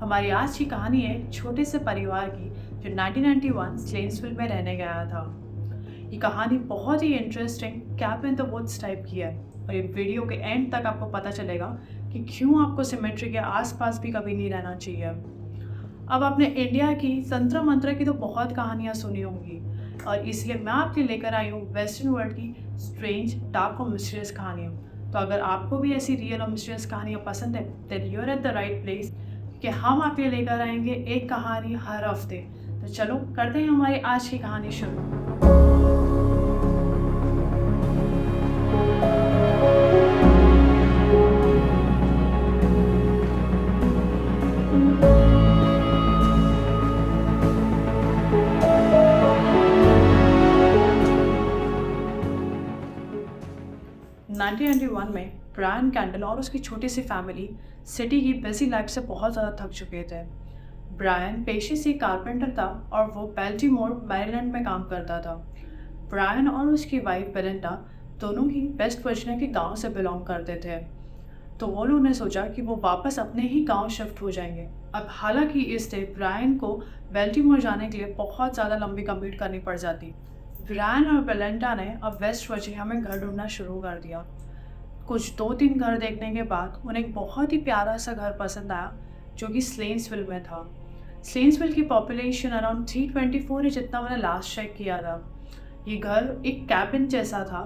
हमारी आज की कहानी है एक छोटे से परिवार की जो 1991 स्लेन्सविल में रहने गया था। ये कहानी बहुत ही interesting cabin in the woods type की है और ये वीडियो के एंड तक आपको पता चलेगा कि क्यों आपको सिमेट्री के आसपास भी कभी नहीं रहना चाहिए। अब आपने इंडिया की तंत्र मंत्र की तो बहुत कहानियाँ सुनी होंगी और इसलिए मैं आपके लिए लेकर आई हूँ वेस्टर्न वर्ल्ड की स्ट्रेंज, डार्क और मिस्टीरियस कहानियाँ। तो अगर आपको भी ऐसी रियल और मिस्टीरियस कहानियाँ पसंद है then you are at the right place कि हम आपके लिए लेकर आएंगे एक कहानी हर हफ्ते। तो चलो करते हैं हमारी आज की कहानी शुरू। 1991 में ब्रायन कैंडल और उसकी छोटी सी फैमिली सिटी की बिजी लाइफ से बहुत ज़्यादा थक चुके थे। ब्रायन पेशे से कारपेंटर था और वो बेल्टीमोर मैरीलैंड में काम करता था। ब्रायन और उसकी वाइफ बेलिंडा दोनों ही वेस्ट वर्जीनिया के गांव से बिलोंग करते थे, तो वो लोगों ने सोचा कि वो वापस अपने ही गांव शिफ्ट हो जाएंगे। अब हालांकि इससे ब्रायन को बेल्टीमोर जाने के लिए बहुत ज़्यादा लंबी कम्यूट करनी पड़ जाती। ब्रायन और बेलिंडा ने अब वेस्ट वर्जीनिया में घर ढूंढना शुरू कर दिया। कुछ 2-3 घर देखने के बाद उन्हें एक बहुत ही प्यारा सा घर पसंद आया जो कि स्लेन्सविल में था। स्लेन्सविल की पॉपुलेशन अराउंड 324 है जितना मैंने लास्ट चेक किया था। ये घर एक कैबिन जैसा था,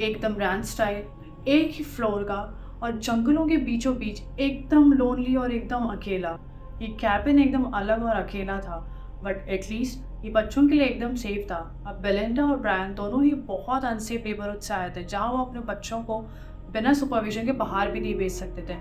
एकदम रैंच स्टाइल, एक ही फ्लोर का और जंगलों के बीचों बीच, एकदम लोनली और एकदम अकेला। ये कैबिन एकदम अलग और अकेला था बट एटलीस्ट ये बच्चों के लिए एकदम सेफ था। अब बेलिंडा और ब्रायन दोनों ही बहुत अनसेफ नेबरहुड से आए थे जहाँ वो अपने बच्चों को बिना सुपरविजन के बाहर भी नहीं भेज सकते थे।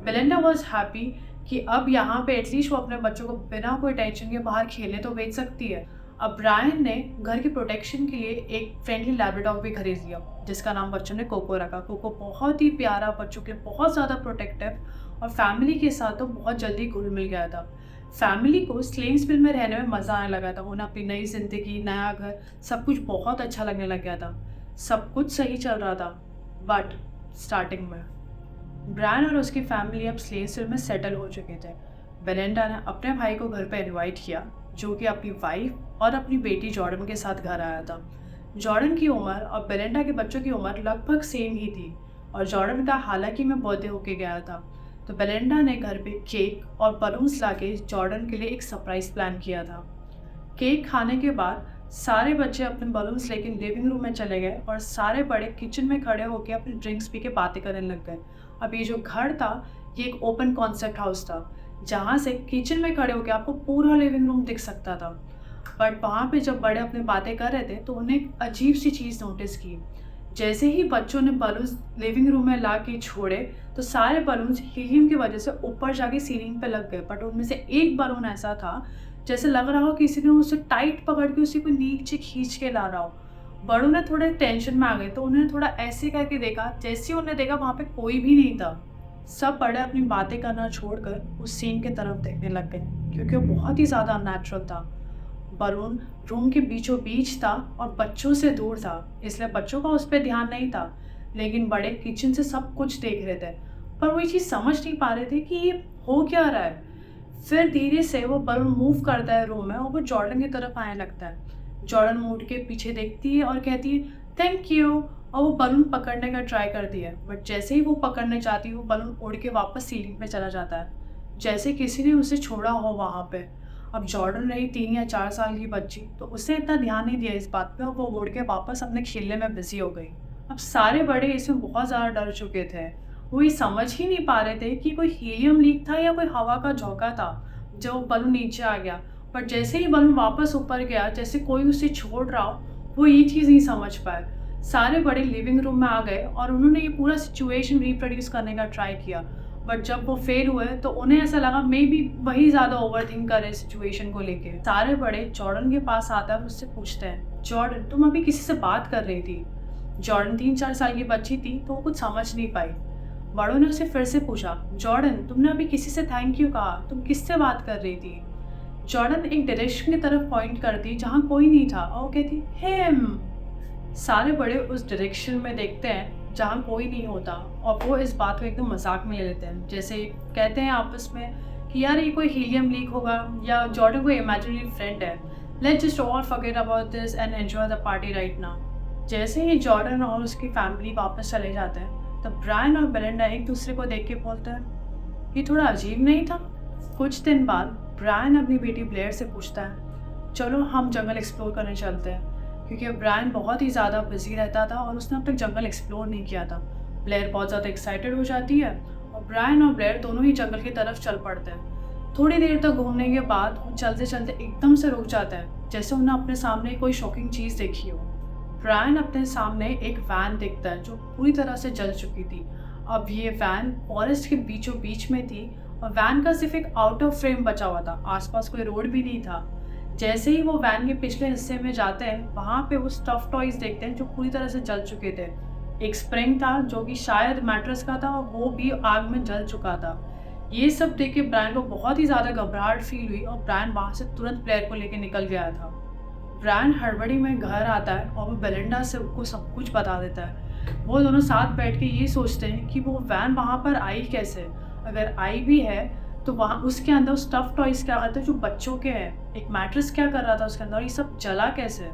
बेलिंडा वॉज हैप्पी कि अब यहाँ पे एटलीस्ट वो अपने बच्चों को बिना कोई टेंशन के बाहर खेलने तो भेज सकती है। अब ब्रायन ने घर की प्रोटेक्शन के लिए एक फ्रेंडली लैब्राडोर भी खरीद लिया जिसका नाम बच्चों ने कोको रखा। कोको बहुत ही प्यारा, बच्चों के लिए बहुत ज़्यादा प्रोटेक्टिव और फैमिली के साथ तो बहुत जल्दी घुल मिल गया था। फैमिली को स्लेन्सविल में रहने में मज़ा आने लगा था। उन्हें अपनी नई ज़िंदगी, नया घर, सब कुछ बहुत अच्छा लगने लग गया था। सब कुछ सही चल रहा था बट स्टार्टिंग में ब्रायन और उसकी फैमिली अब स्लेन्सविल में सेटल हो चुके थे। बेलिंडा ने अपने भाई को घर पर इनवाइट किया जो कि अपनी वाइफ और अपनी बेटी जॉर्डन के साथ घर आया था। जॉर्डन की उम्र और बेलिंडा के बच्चों की उम्र लगभग सेम ही थी और जॉर्डन का हालांकि में बर्थडे होके गया था, तो बेलिंडा ने घर पे केक और बलून्स लाके जॉर्डन के लिए एक सरप्राइज प्लान किया था। केक खाने के बाद सारे बच्चे अपने बलून्स लेके लिविंग रूम में चले गए और सारे बड़े किचन में खड़े होकर अपने ड्रिंक्स पी के बातें करने लग गए। अब ये जो घर था ये एक ओपन कॉन्सेप्ट हाउस था जहाँ से किचन में खड़े होकर आपको पूरा लिविंग रूम दिख सकता था। बट वहाँ पे जब बड़े अपनी बातें कर रहे थे तो उन्हें एक अजीब सी चीज़ नोटिस की। जैसे ही बच्चों ने बलून्स लिविंग रूम में ला के छोड़े तो सारे बलून्स हीलियम की वजह से ऊपर जाके सीलिंग पे लग गए। बट उनमें से एक बलून ऐसा था जैसे लग रहा हो किसी ने उसे टाइट पकड़ के उसी को नीचे खींच के ला रहा हो। बड़ों ने थोड़े टेंशन में आ गए तो उन्होंने थोड़ा ऐसे करके देखा, जैसे उन्हें देखा वहाँ पे कोई भी नहीं था। सब बड़े अपनी बातें करना छोड़कर उस सीन की तरफ देखने लग गए क्योंकि वो बहुत ही ज़्यादा अननेचुरल था। बलून रूम के बीचों बीच था और बच्चों से दूर था, इसलिए बच्चों का उस पर ध्यान नहीं था। लेकिन बड़े किचन से सब कुछ देख रहे थे पर वो ये चीज़ समझ नहीं पा रहे थे कि ये हो क्या रहा है। फिर धीरे से वो बलून मूव करता है रूम में और वो जॉर्डन की तरफ आने लगता है। जॉर्डन मुड़ के पीछे देखती है और कहती है थैंक यू, और वो बलून पकड़ने का ट्राई करती है बट जैसे ही वो पकड़ने जाती है वो बलून उड़ के वापस सीलिंग पे चला जाता है जैसे किसी ने उसे छोड़ा हो वहाँ पे। अब जॉर्डन रही 3 या 4 साल की बच्ची तो उसने इतना ध्यान नहीं दिया इस बात पे और वो उड़ के वापस अपने खेलने में बिजी हो गई। अब सारे बड़े इसमें बहुत ज़्यादा डर चुके थे। वो ये समझ ही नहीं पा रहे थे कि कोई हीलियम लीक था या कोई हवा का झोंका था जो बलून नीचे आ गया। बट जैसे ही बलून वापस ऊपर गया जैसे कोई उसे छोड़ रहा हो, वो ये चीज़ नहीं समझ पाए। सारे बड़े लिविंग रूम में आ गए और उन्होंने ये पूरा सिचुएशन रिप्रोड्यूस करने का ट्राई किया बट जब वो फेल हुए तो उन्हें ऐसा लगा मे बी वही ज़्यादा ओवर थिंक करे सिचुएशन को लेके। सारे बड़े जॉर्डन के पास आते हैं और उससे पूछते हैं जॉर्डन तुम अभी किसी से बात कर रही थी। जॉर्डन 3-4 साल की बच्ची थी तो वो कुछ समझ नहीं पाई। बड़ों ने उसे फिर से पूछा जॉर्डन तुमने अभी किसी से थैंक यू कहा, तुम किससे बात कर रही थी। जॉर्डन एक डायरेक्शन की तरफ पॉइंट करती जहाँ कोई नहीं था और वो कहती हिम। सारे बड़े उस डायरेक्शन में देखते हैं जहाँ कोई नहीं होता और वो इस बात को एकदम मजाक में ले लेते हैं। जैसे कहते हैं आपस में कि यार ये कोई हीलियम लीक होगा या जॉर्डन कोई इमेजिनरी फ्रेंड है, let's just all forget about this and enjoy the party right now. जैसे ही जॉर्डन और उसकी फैमिली वापस चले जाते हैं तब ब्रायन और बेलिंडा एक दूसरे को देख के बोलते हैं, ये थोड़ा अजीब नहीं था? कुछ दिन बाद ब्रायन अपनी बेटी ब्लेयर से पूछता है, चलो हम जंगल एक्सप्लोर करने चलते हैं, क्योंकि ब्रायन बहुत ही ज़्यादा बिजी रहता था और उसने अब तक जंगल एक्सप्लोर नहीं किया था। ब्लेयर बहुत ज़्यादा एक्साइटेड हो जाती है और ब्रायन और ब्लेयर दोनों ही जंगल की तरफ चल पड़ते हैं। थोड़ी देर तक घूमने के बाद वो चलते चलते एकदम से रुक जाता है, जैसे उन्हें अपने सामने कोई शॉकिंग चीज़ देखी हो। ब्रायन अपने सामने एक वैन देखता है जो पूरी तरह से जल चुकी थी। अब ये वैन फॉरेस्ट के बीचों बीच में थी और वैन का सिर्फ एक आउट ऑफ फ्रेम बचा हुआ था, आसपास कोई रोड भी नहीं था। जैसे ही वो वैन के पिछले हिस्से में जाते हैं वहाँ पे वो स्टफ टॉयज देखते हैं जो पूरी तरह से जल चुके थे। एक स्प्रिंग था जो कि शायद मैट्रेस का था और वो भी आग में जल चुका था। ये सब देख के ब्रायन को बहुत ही ज़्यादा घबराहट फील हुई और ब्रायन वहाँ से तुरंत ब्लेयर को लेकर निकल गया था। ब्रायन हड़बड़ी में घर आता है और वो बेलिंडा से उसको सब कुछ बता देता है। वो दोनों साथ बैठ के ये सोचते हैं कि वो वैन वहाँ पर आई कैसे, अगर आई भी है तो वहाँ उसके अंदर स्टफ टॉयज क्या करते हैं जो बच्चों के हैं, एक मैट्रेस क्या कर रहा था उसके अंदर, ये सब जला कैसे।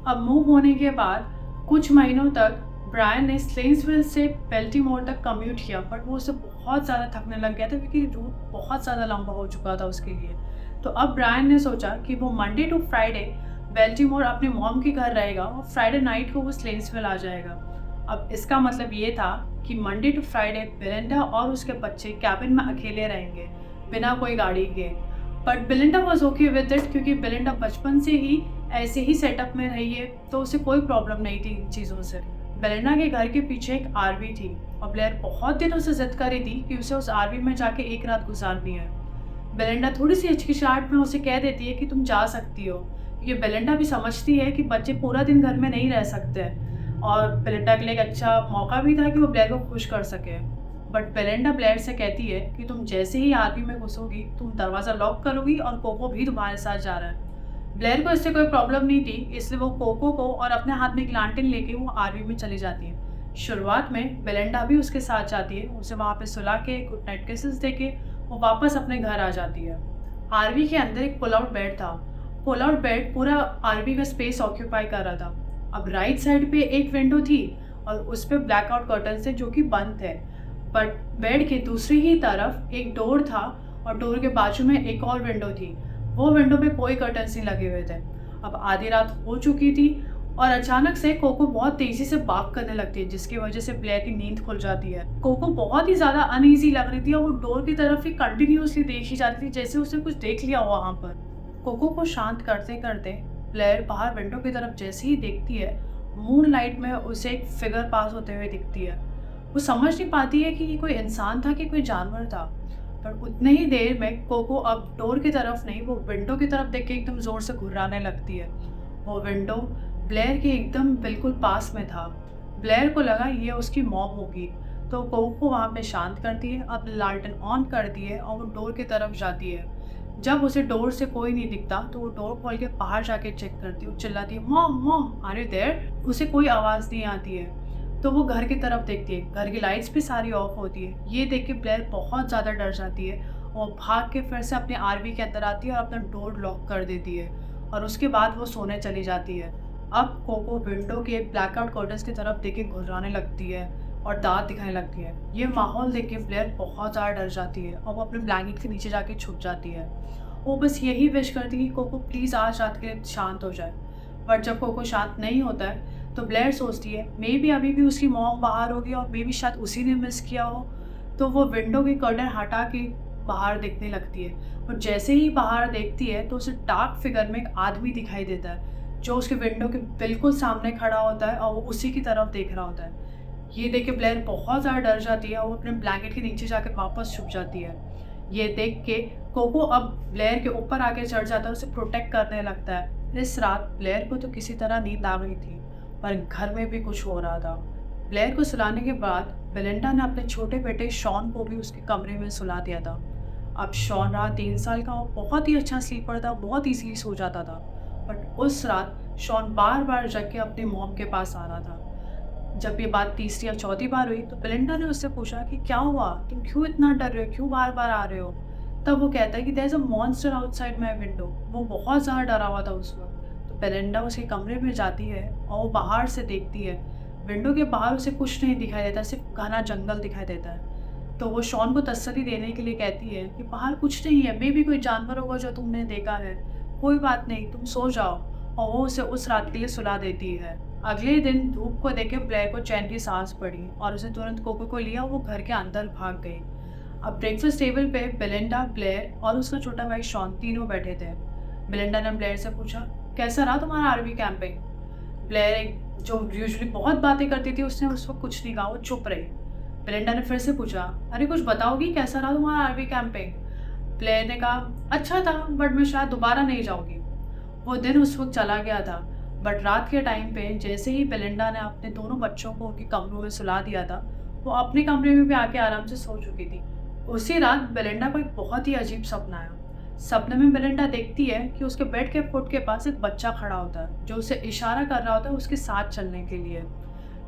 अब मूव होने के बाद कुछ महीनों तक ब्रायन ने स्लेन्सविल से बेल्टीमोर तक कम्यूट किया, बट वो उससे बहुत ज़्यादा थकने लग गया था क्योंकि रूट बहुत ज़्यादा लंबा हो चुका था उसके लिए। तो अब ब्रायन ने सोचा कि वो मंडे टू फ्राइडे बेल्टीमोर अपने मॉम के घर रहेगा और फ्राइडे नाइट को वो स्लेन्सविल आ जाएगा। अब इसका मतलब ये था कि मंडे टू फ्राइडे बेलिंडा और उसके बच्चे कैबिन में अकेले रहेंगे बिना कोई गाड़ी के। But Belinda was okay with it क्योंकि बेलिंडा बचपन से ही ऐसे ही सेटअप में रही है, तो उसे कोई प्रॉब्लम नहीं थी इन चीज़ों से। बेलिंडा के घर के पीछे एक आरवी थी और ब्लेयर बहुत दिनों से जिद कर रही थी कि उसे उस आरवी में जाके एक रात गुजारनी है। बेलिंडा थोड़ी सी हिचकिचाहट में उसे कह देती है कि तुम जा सकती हो। ये बेलिंडा भी समझती है कि बच्चे पूरा दिन घर में नहीं रह सकते और बेलिंडा के लिए एक अच्छा मौका भी था कि वो ब्लेयर को खुश कर सके। बट बेलिंडा ब्लेयर से कहती है कि तुम जैसे ही आरवी में घुसोगी तुम दरवाज़ा लॉक करोगी और कोको भी तुम्हारे साथ जा रहा है। ब्लेयर को इससे कोई प्रॉब्लम नहीं थी, इसलिए वो कोको को और अपने हाथ में एक लालटेन लेके वो आरवी में चली जाती है। शुरुआत में बेलिंडा भी उसके साथ जाती है, उसे वहाँ पे सुला के गुड नाइट किसेस दे के वो वापस अपने घर आ जाती है। आरवी के अंदर एक पुल आउट बेड था। पुल आउट बेड पूरा आरवी का स्पेस ऑक्यूपाई कर रहा था। अब राइट साइड पे एक विंडो थी और उस पर ब्लैकआउट कर्टन थे जो कि बंद थे, बट बेड के दूसरी ही तरफ एक डोर था और डोर के बाजू में एक और विंडो थी। वो विंडो में कोई कर्टन्स नहीं लगे हुए थे। अब आधी रात हो चुकी थी और अचानक से कोको बहुत तेज़ी से बाग करने लगती है, जिसकी वजह से ब्लेयर की नींद खुल जाती है। कोको बहुत ही ज़्यादा अनईजी लग रही थी और वो डोर की तरफ ही कंटिन्यूसली देखी जाती थी, जैसे उसने कुछ देख लिया हो वहाँ पर। कोको को शांत करते करते ब्लेयर बाहर विंडो की तरफ जैसे ही देखती है, मून लाइट में उसे एक फिगर पास होते हुए दिखती है। वो समझ नहीं पाती है कि ये कोई इंसान था कि कोई जानवर था, पर उतने ही देर में कोको अब डोर की तरफ नहीं, वो विंडो की तरफ देख के एकदम ज़ोर से घुर्राने लगती है। वो विंडो ब्लेयर के एकदम बिल्कुल पास में था। ब्लेयर को लगा ये उसकी मॉम होगी, तो कोको वहाँ पे शांत करती है, अपनी लालटेन ऑन करती है और वो डोर की तरफ जाती है। जब उसे डोर से कोई नहीं दिखता तो वो डोर खोल के बाहर जाके चेक करती है, चिल्लाती है, mom mom are you there. उसे कोई आवाज़ नहीं आती है, तो वो घर की तरफ देखती है। घर की लाइट्स भी सारी ऑफ होती है। ये देख के ब्लेयर बहुत ज़्यादा डर जाती है और भाग के फिर से अपने आरवी के अंदर आती है और अपना डोर लॉक कर देती है और उसके बाद वो सोने चली जाती है। अब कोको विंडो के ब्लैकआउट कर्टन्स की तरफ देख के घुर्राने लगती है और दांत दिखाने लगती है। ये माहौल देख के ब्लेयर बहुत ज़्यादा डर जाती है और वो अपने ब्लैंकेट के नीचे जाके छुप जाती है। वो बस यही विश करती है कि कोको प्लीज़ आज रात के लिए शांत हो जाए। बट जब कोको शांत नहीं होता है तो ब्लेयर सोचती है मे बी अभी भी उसकी मॉम बाहर होगी और मे बी शायद उसी ने मिस किया हो, तो वो विंडो की कर्टन हटा के बाहर देखने लगती है। और जैसे ही बाहर देखती है तो उसे डार्क फिगर में एक आदमी दिखाई देता है जो उसके विंडो के बिल्कुल सामने खड़ा होता है और वो उसी की तरफ देख रहा होता है। ये देख के ब्लेयर बहुत ज़्यादा डर जाती है और वो अपने ब्लैंकेट के नीचे जाकर वापस छुप जाती है। ये देख के कोको अब ब्लेयर के ऊपर आके चढ़ जाता है, उसे प्रोटेक्ट करने लगता है। इस रात ब्लेयर को तो किसी तरह नींद आ गई थी, पर घर में भी कुछ हो रहा था। ब्लेयर को सुलाने के बाद बेलिंडा ने अपने छोटे बेटे शॉन को भी उसके कमरे में सुला दिया था। अब शॉन रहा 3 साल का और बहुत ही अच्छा स्लीपर था, बहुत ईजीली सो जाता था। बट उस रात शॉन बार बार जग के अपने मॉम के पास आ रहा था। जब ये बात तीसरी या चौथी बार हुई तो बेलिंडा ने उससे पूछा कि क्या हुआ, तुम क्यों इतना डर रहे हो, क्यों बार बार आ रहे हो। तब वो कहता है कि there is a monster outside my window. वो बहुत ज़्यादा डरा हुआ था उस वक़्त। तो बेलिंडा उसके कमरे में जाती है और वो बाहर से देखती है। विंडो के बाहर उसे कुछ नहीं दिखाई देता, सिर्फ़ घना जंगल दिखाई देता है। तो वो शॉन को तसल्ली देने के लिए कहती है कि बाहर कुछ नहीं है, मेबी कोई जानवर होगा जो तुमने देखा है। कोई बात नहीं, तुम सो जाओ। और वो उसे उस रात के लिए सुला देती है। अगले दिन धूप को देख के ब्लैर को चैन की सांस पड़ी और उसे तुरंत कोको को लिया और वो घर के अंदर भाग गई। अब ब्रेकफास्ट टेबल पे बेलिंडा, ब्लेयर और उसका छोटा भाई शॉन तीनों बैठे थे। बेलिंडा ने ब्लेयर से पूछा, कैसा रहा तुम्हारा आर्मी कैंपिंग? ब्लेयर जो यूजुअली बहुत बातें करती थी, उसने उस वक्त कुछ नहीं कहा, वो चुप रही। बेलिंडा ने फिर से पूछा, अरे कुछ बताओगी, कैसा रहा तुम्हारा आर्मी कैंपिंग? ब्लेयर ने कहा, अच्छा था, बट मैं शायद दोबारा नहीं जाऊँगी। वो दिन उस वक्त चला गया था, बट रात के टाइम पे जैसे ही बेलिंडा ने अपने दोनों बच्चों को उनके कमरों में सुला दिया था, वो अपने कमरे में भी आके आराम से सो चुकी थी। उसी रात बेलिंडा को एक बहुत ही अजीब सपना आया। सपने में बेलिंडा देखती है कि उसके बेड के फुट के पास एक बच्चा खड़ा होता है, जो उसे इशारा कर रहा होता है उसके साथ चलने के लिए।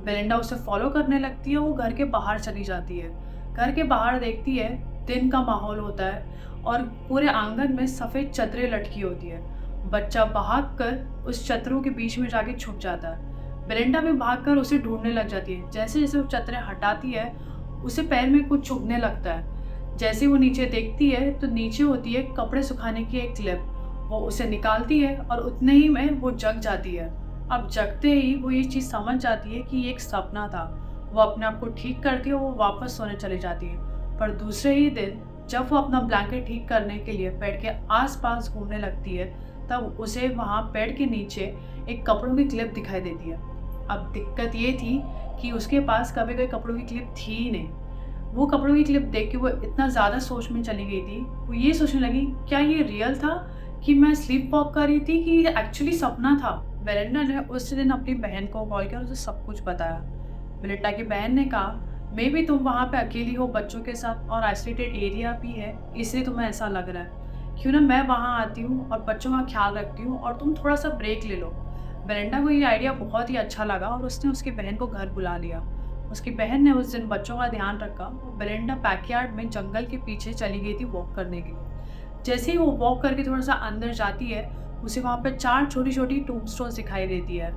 बेलिंडा उसे फॉलो करने लगती है, वो घर के बाहर चली जाती है। घर के बाहर देखती है, दिन का माहौल होता है और पूरे आंगन में सफ़ेद चद्दरें लटकी होती है। बच्चा भागकर उस चद्दरों के बीच में जाके छुप जाता है। बेलिंडा भी भागकर उसे ढूंढने लग जाती है। जैसे जैसे वो चद्दरें हटाती है, उसे पैर में कुछ चुभने लगता है। जैसे वो नीचे देखती है तो नीचे होती है कपड़े सुखाने की एक क्लिप। वो उसे निकालती है और उतने ही में वो जग जाती है। अब जगते ही वो ये चीज़ समझ जाती है कि ये एक सपना था। वो अपने आप को ठीक करती है, वो वापस सोने चली जाती है। पर दूसरे ही दिन जब वो अपना ब्लैंकेट ठीक करने के लिए बेड के आसपास घूमने लगती है, तब उसे वहाँ बेड के नीचे एक कपड़ों की क्लिप दिखाई देती है। अब दिक्कत ये थी कि उसके पास कभी कोई कपड़ों की क्लिप थी ही नहीं। वो कपड़ों की क्लिप देख के वो इतना ज़्यादा सोच में चली गई थी, वो ये सोचने लगी, क्या ये रियल था कि मैं स्लीप वॉक कर रही थी कि ये एक्चुअली सपना था? बेलिंडा ने उस दिन अपनी बहन को कॉल किया और उसे सब कुछ बताया। बेलिंडा की बहन ने कहा, मे बी तुम वहाँ पे अकेली हो बच्चों के साथ और आइसोलेटेड एरिया भी है, इसलिए तुम्हें ऐसा लग रहा है। क्यों ना मैं वहाँ आती हूँ और बच्चों का ख्याल रखती हूँ और तुम थोड़ा सा ब्रेक ले लो। बेलिंडा को ये आइडिया बहुत ही अच्छा लगा और उसने उसकी बहन को घर बुला लिया। उसकी बहन ने उस दिन बच्चों का ध्यान रखा। बेलिंडा बैकयार्ड में जंगल के पीछे चली गई थी वॉक करने के लिए। जैसे ही वो वॉक करके थोड़ा सा अंदर जाती है, उसे वहाँ पे 4 छोटी-छोटी टोम्बस्टोन्स दिखाई देती है।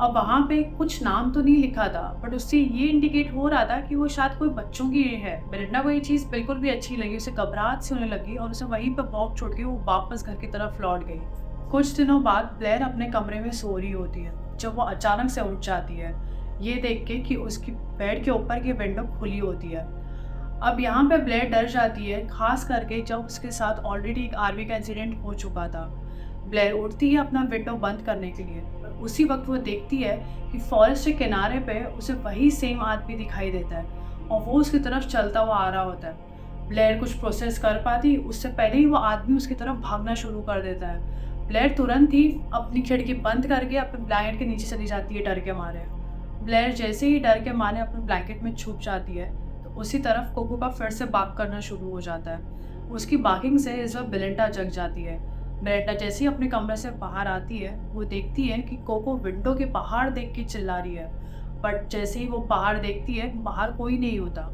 अब वहाँ पे कुछ नाम तो नहीं लिखा था, बट उससे ये इंडिकेट हो रहा था कि वो शायद कोई बच्चों की है। बेलिंडा को ये चीज़ बिल्कुल भी अच्छी लगी, उसे घबराहट सी होने लगी और उसे वहीं पे वॉक छोड़ के वो वापस घर की तरफ लौट गई। कुछ दिनों बाद ब्लेयर अपने कमरे में सो रही होती है, जब वो अचानक से उठ जाती है, ये देख के कि उसकी बेड के ऊपर की विंडो खुली होती है। अब यहाँ पे ब्लेयर डर जाती है, खास करके जब उसके साथ ऑलरेडी एक आर्मी का इंसिडेंट हो चुका था। ब्लेयर उठती है अपना विंडो बंद करने के लिए, पर उसी वक्त वो देखती है कि फॉरेस्ट के किनारे पे उसे वही सेम आदमी दिखाई देता है और वो उसकी तरफ चलता हुआ आ रहा होता है। ब्लेयर कुछ प्रोसेस कर पाती उससे पहले ही वो आदमी उसकी तरफ भागना शुरू कर देता है। ब्लेयर तुरंत ही अपनी खिड़की बंद करके अपने ब्लैंकेट के नीचे चली जाती है डर के मारे। ब्लेयर जैसे ही डर के मारे अपने ब्लैंकेट में छुप जाती है, तो उसी तरफ कोको का फिर से बाग करना शुरू हो जाता है। उसकी बाकिंग से इस वक्त बेलिंडा जग जाती है। बेलिंडा जैसे ही अपने कमरे से बाहर आती है, वो देखती है कि कोको विंडो के बाहर देख के चिल्ला रही है, बट जैसे ही वो बाहर देखती है, बाहर कोई नहीं होता।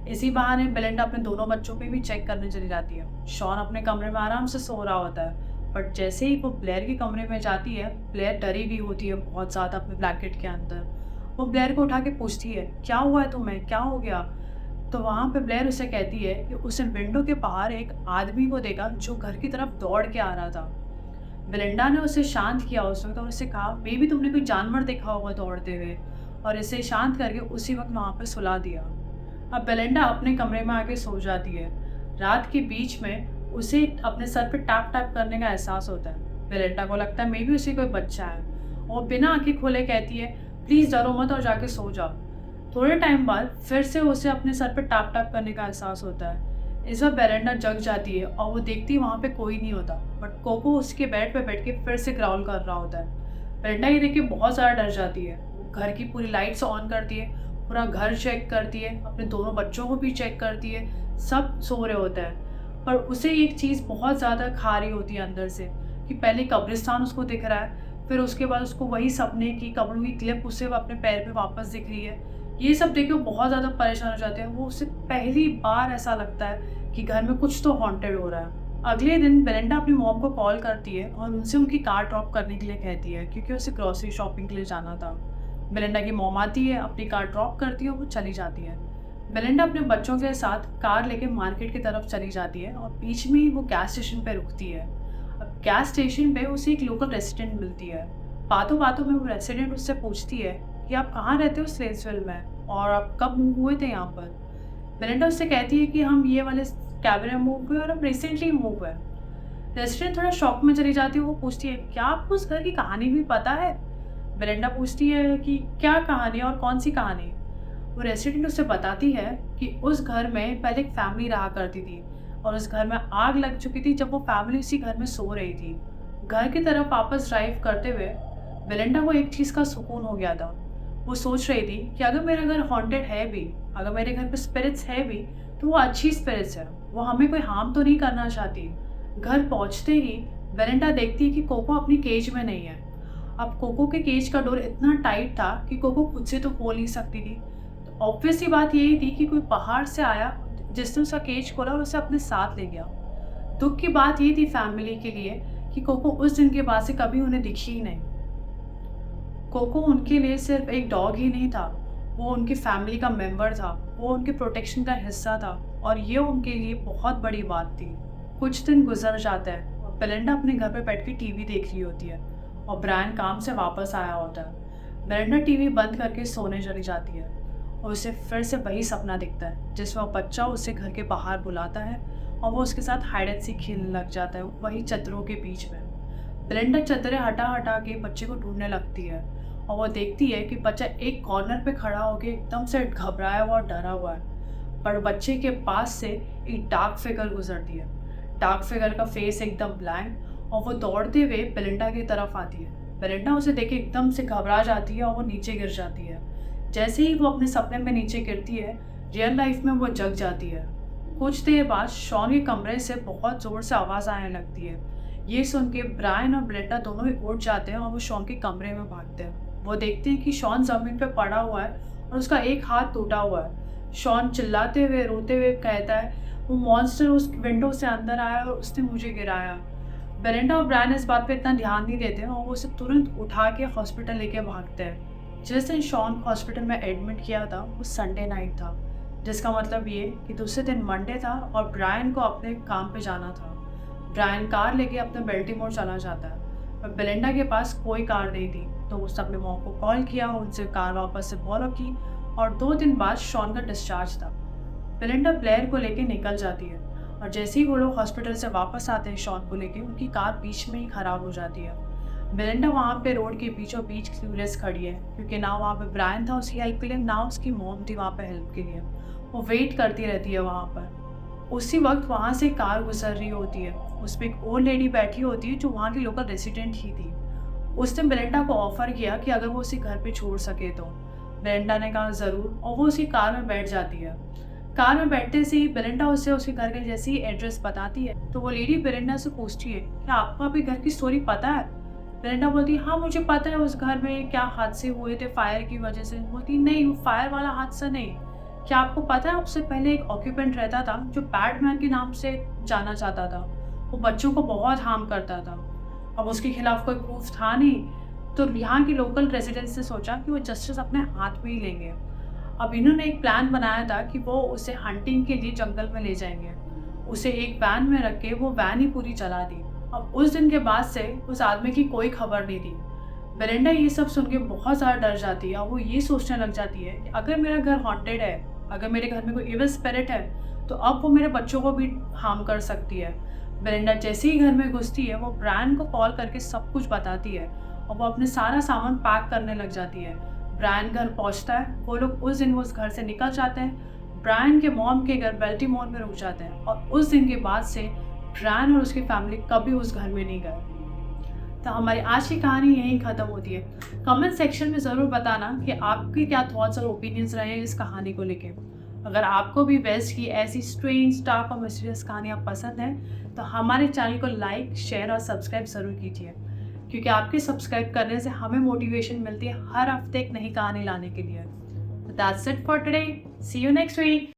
इसी बहाने बेलिंडा अपने दोनों बच्चों पे भी चेक करने चली जाती है। शॉन अपने कमरे में आराम से सो रहा होता है, बट जैसे ही वो ब्लेयर के कमरे में जाती है, ब्लेयर डरी हुई होती है बहुत ज़्यादा अपने ब्लैंकेट के अंदर। वो ब्लेयर को उठा के पूछती है, क्या हुआ है तुम्हें, क्या हो गया? तो वहाँ पे ब्लेयर उसे कहती है कि उसने विंडो के बाहर एक आदमी को देखा जो घर की तरफ दौड़ के आ रहा था। बेलिंडा ने उसे शांत किया उस वक्त और उससे कहा, मे बी तुमने कोई जानवर देखा होगा दौड़ते हुए, और इसे शांत करके उसी वक्त वहाँ पे सुला दिया। अब बेलिंडा अपने कमरे में आके सो जाती है। रात के बीच में उसे अपने सर पे टैप टैप करने का एहसास होता है। बेलिंडा को लगता है मे बी उसे कोई बच्चा है और बिना आंखें खोले कहती है, प्लीज़ डरो मत और जाके सो जाओ। थोड़े टाइम बाद फिर से उसे अपने सर पे टैप टैप करने का एहसास होता है। इस बार बेलिंडा जग जाती है और वो देखती है वहाँ पे कोई नहीं होता, बट कोको उसके बेड पे बैठ के फिर से ग्राउल कर रहा होता है। बेलिंडा ये देख के बहुत ज़्यादा डर जाती है। वो घर की पूरी लाइट्स ऑन करती है, पूरा घर चेक करती है, अपने दोनों बच्चों को भी चेक करती है, सब सो रहे होते हैं। पर उसे एक चीज़ बहुत ज़्यादा खा रही होती है अंदर से कि पहले कब्रिस्तान उसको दिख रहा है, फिर उसके बाद उसको वही सपने की कपड़ों की क्लिप उसे अपने पैर पे वापस दिख रही है। ये सब देख के वो बहुत ज़्यादा परेशान हो जाते हैं। वो उसे पहली बार ऐसा लगता है कि घर में कुछ तो हॉन्टेड हो रहा है। अगले दिन बेलिंडा अपनी मॉम को कॉल करती है और उनसे उनकी कार ड्रॉप करने के लिए कहती है, क्योंकि उसे ग्रॉसरी शॉपिंग के लिए जाना था। बेलिंडा की मॉम आती है, अपनी कार ड्रॉप करती है और वो चली जाती है। बेलिंडा अपने बच्चों के साथ कार लेके मार्केट की तरफ चली जाती है और बीच में ही वो गैस स्टेशन पे रुकती है। अब गैस स्टेशन पे उसे एक लोकल रेसिडेंट मिलती है। बातों बातों में वो रेसिडेंट उससे पूछती है कि आप कहाँ रहते हो स्लेट्सविल में, और आप कब मूव हुए थे यहाँ पर। बेलिंडा उससे कहती है कि हम ये वाले कैबिन में मूव हुए और हम रिसेंटली मूव हुए। रेसिडेंट थोड़ा शॉक में चली जाती है। वो पूछती है, क्या आपको उस घर की कहानी भी पता है? बेलिंडा पूछती है कि क्या कहानी और कौन सी कहानी। वो रेसिडेंट उसे बताती है कि उस घर में पहले एक फैमिली रहा करती थी और उस घर में आग लग चुकी थी जब वो फैमिली उसी घर में सो रही थी। घर की तरफ वापस ड्राइव करते हुए बेलिंडा को एक चीज़ का सुकून हो गया था। वो सोच रही थी कि अगर मेरा घर हॉन्टेड है भी, अगर मेरे घर पे स्पिरिट्स है भी, तो वो अच्छी स्पिरिट्स है, वो हमें कोई हार्म तो नहीं करना चाहती। घर पहुंचते ही बेलिंडा देखती है कि कोको अपनी केज में नहीं है। अब कोको के केज का डोर इतना टाइट था कि कोको खुद से तो खोल नहीं सकती थी। तो ऑब्वियस सी बात यही थी कि कोई पहाड़ से आया जिसने उसका केज खोला और उसे अपने साथ ले गया। दुख की बात ये थी फैमिली के लिए कि कोको उस दिन के बाद से कभी उन्हें दिखी ही नहीं। कोको उनके लिए सिर्फ एक डॉग ही नहीं था, वो उनकी फैमिली का मेंबर था, वो उनके प्रोटेक्शन का हिस्सा था और ये उनके लिए बहुत बड़ी बात थी। कुछ दिन गुजर जाते हैं और बेलिंडा अपने घर पे बैठ के टीवी देख रही होती है और ब्रायन काम से वापस आया होता है। बेलिंडा टीवी बंद करके सोने चली जाती है और उसे फिर से वही सपना दिखता है जिसमें वो बच्चा उसे घर के बाहर बुलाता है और वो उसके साथ हाइड एंड सीक खेलने लग जाता है वही चद्दरों के बीच में। बेलिंडा चद्दरें हटा हटा के बच्चे को ढूंढने लगती है और वो देखती है कि बच्चा एक कॉर्नर पे खड़ा होकर एकदम से घबराया हुआ और डरा हुआ है। पर बच्चे के पास से एक डार्क फिगर गुजरती है। डार्क फिगर का फेस एकदम ब्लैंक और वो दौड़ते हुए बेलिंडा की तरफ आती है। बेलिंडा उसे देख के एकदम से घबरा जाती है और वो नीचे गिर जाती है। जैसे ही वो अपने सपने में नीचे गिरती है, रियल लाइफ में वो जग जाती है। कुछ देर बाद शॉन के कमरे से बहुत ज़ोर से आवाज़ आने लगती है। ये सुन के ब्रायन और बेलिंडा दोनों ही उठ जाते हैं और वो शॉन के कमरे में भागते हैं। वो देखते हैं कि शॉन ज़मीन पर पड़ा हुआ है और उसका एक हाथ टूटा हुआ है। शॉन चिल्लाते हुए रोते हुए कहता है, वो मॉन्स्टर उस विंडो से अंदर आया और उसने मुझे गिराया। बेलिंडा और ब्रायन इस बात पे इतना ध्यान नहीं देते और वो उसे तुरंत उठा के हॉस्पिटल लेके भागते हैं। जिस दिन शॉन को हॉस्पिटल में एडमिट किया था वो संडे नाइट था, जिसका मतलब ये कि दूसरे दिन मंडे था और ब्रायन को अपने काम पे जाना था। ब्रायन कार लेके अपने बेल्टीमोर चला जाता है और बेलिंडा के पास कोई कार नहीं थी, तो उसने अपने मॉम को कॉल किया, उनसे कार वापस से बॉरो की और 2 दिन बाद शॉन का डिस्चार्ज था। बेलिंडा ब्लेयर को लेके निकल जाती है और जैसे ही वो लोग हॉस्पिटल से वापस आते हैं शॉन को लेके, उनकी कार बीच में ही ख़राब हो जाती है। बेलिंडा वहाँ पे रोड के बीचों बीच क्यूरियस खड़ी है, क्योंकि ना वहाँ पे ब्रायन था उसकी हेल्प के लिए, ना उसकी मॉम थी वहाँ पे हेल्प के लिए। वो वेट करती रहती है वहाँ पर। उसी वक्त वहाँ से कार गुजर रही होती है, उस पर एक ओल्ड लेडी बैठी होती है जो वहाँ की लोकल रेसिडेंट ही थी। उसने बेलिंडा को ऑफ़र किया कि अगर वो उसे घर पे छोड़ सके तो। बेलिंडा ने कहा ज़रूर और वो उसकी कार में बैठ जाती है। कार में बैठते से ही बेलिंडा उसे उसके घर के जैसे ही एड्रेस बताती है, तो वो लेडी बेलिंडा से पूछती है, क्या आपको अभी घर की स्टोरी पता है? बेलिंडा बोलती है, हाँ मुझे पता है उस घर में क्या हादसे हुए थे फायर की वजह से। बोलती नहीं, वो फायर वाला हादसा नहीं। क्या आपको पता है उससे पहले एक ऑक्यूपेंट रहता था जो बैटमैन के नाम से जाना जाता था, वो बच्चों को बहुत हार्म करता था। अब उसके खिलाफ कोई प्रूफ था नहीं, तो यहाँ के लोकल रेजिडेंट्स ने सोचा कि वो जस्टिस अपने हाथ में ही लेंगे। अब इन्होंने एक प्लान बनाया था कि वो उसे हंटिंग के लिए जंगल में ले जाएंगे। उसे एक वैन में रख के वो वैन ही पूरी चला दी। अब उस दिन के बाद से उस आदमी की कोई खबर नहीं थी। बेलिंडा ये सब सुन के बहुत ज़्यादा डर जाती है और वो ये सोचने लग जाती है कि अगर मेरा घर हॉन्टेड है, अगर मेरे घर में कोई इविल स्पिरिट है, तो अब वो मेरे बच्चों को भी हार्म कर सकती है। बेलिंडा जैसे ही घर में घुसती है, वो ब्रायन को कॉल करके सब कुछ बताती है और वो अपने सारा सामान पैक करने लग जाती है। ब्रायन घर पहुंचता है, वो लोग उस दिन उस घर से निकल जाते हैं। ब्रायन के मॉम के घर बेल्टीमोर में रुक जाते हैं और उस दिन के बाद से ब्रायन और उसकी फैमिली कभी उस घर में नहीं गए। तो हमारी आज की कहानी यहीं ख़त्म होती है। कमेंट सेक्शन में ज़रूर बताना कि आपके क्या थॉट्स और ओपिनियंस रहे हैं इस कहानी को लेके। अगर आपको भी वेस्ट की ऐसी स्ट्रेंज, डार्क और मिस्टीरियस कहानियाँ पसंद हैं तो हमारे चैनल को लाइक, शेयर और सब्सक्राइब ज़रूर कीजिए, क्योंकि आपके सब्सक्राइब करने से हमें मोटिवेशन मिलती है हर हफ्ते एक नई कहानी लाने के लिए। That's it for today, see you next week.